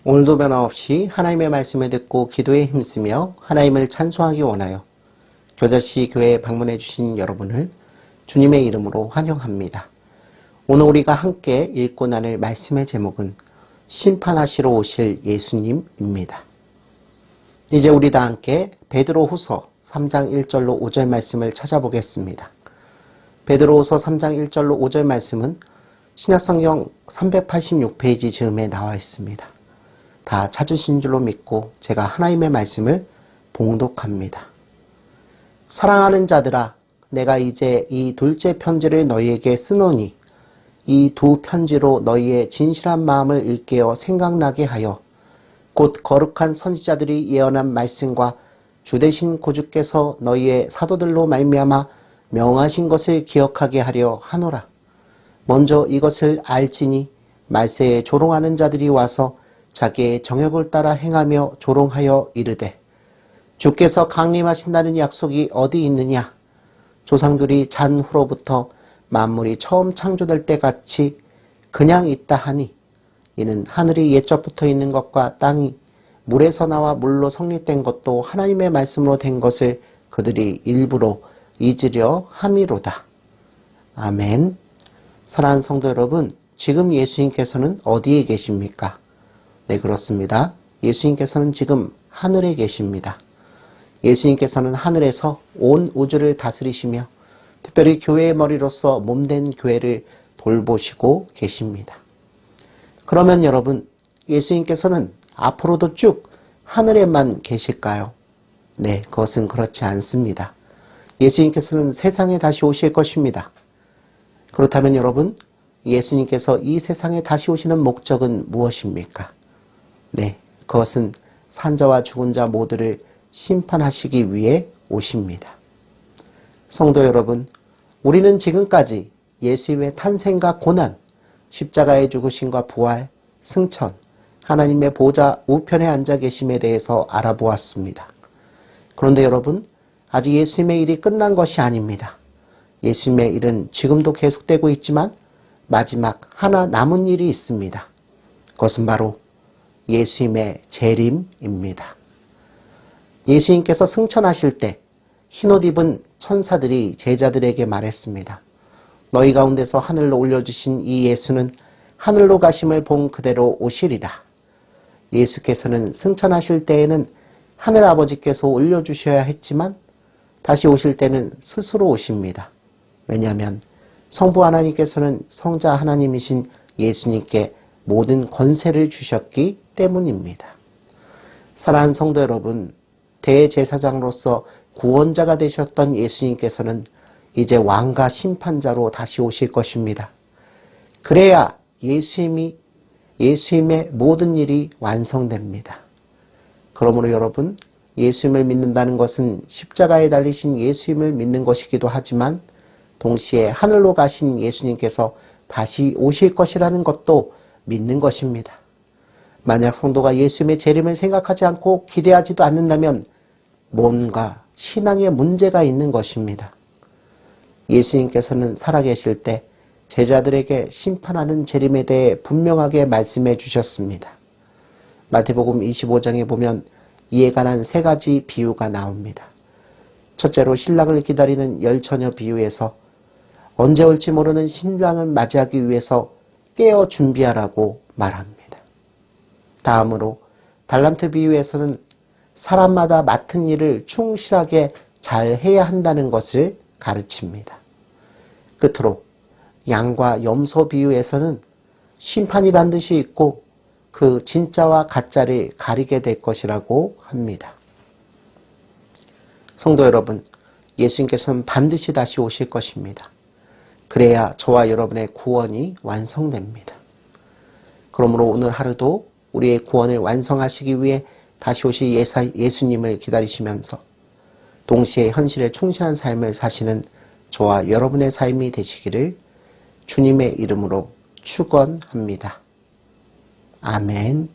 오늘도 변함없이 하나님의 말씀을 듣고 기도에 힘쓰며 하나님을 찬송하기 원하여 교자씨 교회에 방문해 주신 여러분을 주님의 이름으로 환영합니다. 오늘 우리가 함께 읽고 나눌 말씀의 제목은 심판하시러 오실 예수님입니다. 이제 우리 다 함께 베드로후서 3장 1절로 5절 말씀을 찾아보겠습니다. 베드로후서 3장 1절로 5절 말씀은 신약성경 386페이지 즈음에 나와 있습니다. 다 찾으신 줄로 믿고 제가 하나님의 말씀을 봉독합니다. 사랑하는 자들아, 내가 이제 이 둘째 편지를 너희에게 쓰노니 이 두 편지로 너희의 진실한 마음을 일깨어 생각나게 하여 곧 거룩한 선지자들이 예언한 말씀과 주되신 구주께서 너희의 사도들로 말미암아 명하신 것을 기억하게 하려 하노라. 먼저 이것을 알지니 말세에 조롱하는 자들이 와서 자기의 정욕을 따라 행하며 조롱하여 이르되 주께서 강림하신다는 약속이 어디 있느냐? 조상들이 잔 후로부터 만물이 처음 창조될 때 같이 그냥 있다 하니 이는 하늘이 옛적부터 있는 것과 땅이 물에서 나와 물로 성립된 것도 하나님의 말씀으로 된 것을 그들이 일부러 잊으려 함이로다. 아멘. 사랑하는 성도 여러분, 지금 예수님께서는 어디에 계십니까? 네, 그렇습니다. 예수님께서는 지금 하늘에 계십니다. 예수님께서는 하늘에서 온 우주를 다스리시며 특별히 교회의 머리로서 몸된 교회를 돌보시고 계십니다. 그러면 여러분, 예수님께서는 앞으로도 쭉 하늘에만 계실까요? 네, 그것은 그렇지 않습니다. 예수님께서는 세상에 다시 오실 것입니다. 그렇다면 여러분, 예수님께서 이 세상에 다시 오시는 목적은 무엇입니까? 네, 그것은 산자와 죽은 자 모두를 심판하시기 위해 오십니다. 성도 여러분, 우리는 지금까지 예수님의 탄생과 고난, 십자가의 죽으심과 부활, 승천, 하나님의 보좌 우편에 앉아 계심에 대해서 알아보았습니다. 그런데 여러분, 아직 예수님의 일이 끝난 것이 아닙니다. 예수님의 일은 지금도 계속되고 있지만 마지막 하나 남은 일이 있습니다. 그것은 바로 예수님의 재림입니다. 예수님께서 승천하실 때 흰옷 입은 천사들이 제자들에게 말했습니다. 너희 가운데서 하늘로 올려주신 이 예수는 하늘로 가심을 본 그대로 오시리라. 예수께서는 승천하실 때에는 하늘아버지께서 올려주셔야 했지만 다시 오실 때는 스스로 오십니다. 왜냐하면 성부 하나님께서는 성자 하나님이신 예수님께 모든 권세를 주셨기 때문입니다. 사랑하는 성도 여러분, 대제사장으로서 구원자가 되셨던 예수님께서는 이제 왕과 심판자로 다시 오실 것입니다. 그래야 예수님의 모든 일이 완성됩니다. 그러므로 여러분, 예수님을 믿는다는 것은 십자가에 달리신 예수님을 믿는 것이기도 하지만 동시에 하늘로 가신 예수님께서 다시 오실 것이라는 것도 믿는 것입니다. 만약 성도가 예수님의 재림을 생각하지 않고 기대하지도 않는다면 뭔가 신앙에 문제가 있는 것입니다. 예수님께서는 살아계실 때 제자들에게 심판하는 재림에 대해 분명하게 말씀해 주셨습니다. 마태복음 25장에 보면 이에 관한 세 가지 비유가 나옵니다. 첫째로 신랑을 기다리는 열처녀 비유에서 언제 올지 모르는 신랑을 맞이하기 위해서 깨어 준비하라고 말합니다. 다음으로 달란트 비유에서는 사람마다 맡은 일을 충실하게 잘 해야 한다는 것을 가르칩니다. 끝으로 양과 염소 비유에서는 심판이 반드시 있고 그 진짜와 가짜를 가리게 될 것이라고 합니다. 성도 여러분, 예수님께서는 반드시 다시 오실 것입니다. 그래야 저와 여러분의 구원이 완성됩니다. 그러므로 오늘 하루도 우리의 구원을 완성하시기 위해 다시 오실 예수님을 기다리시면서 동시에 현실에 충실한 삶을 사시는 저와 여러분의 삶이 되시기를 주님의 이름으로 축원합니다. 아멘.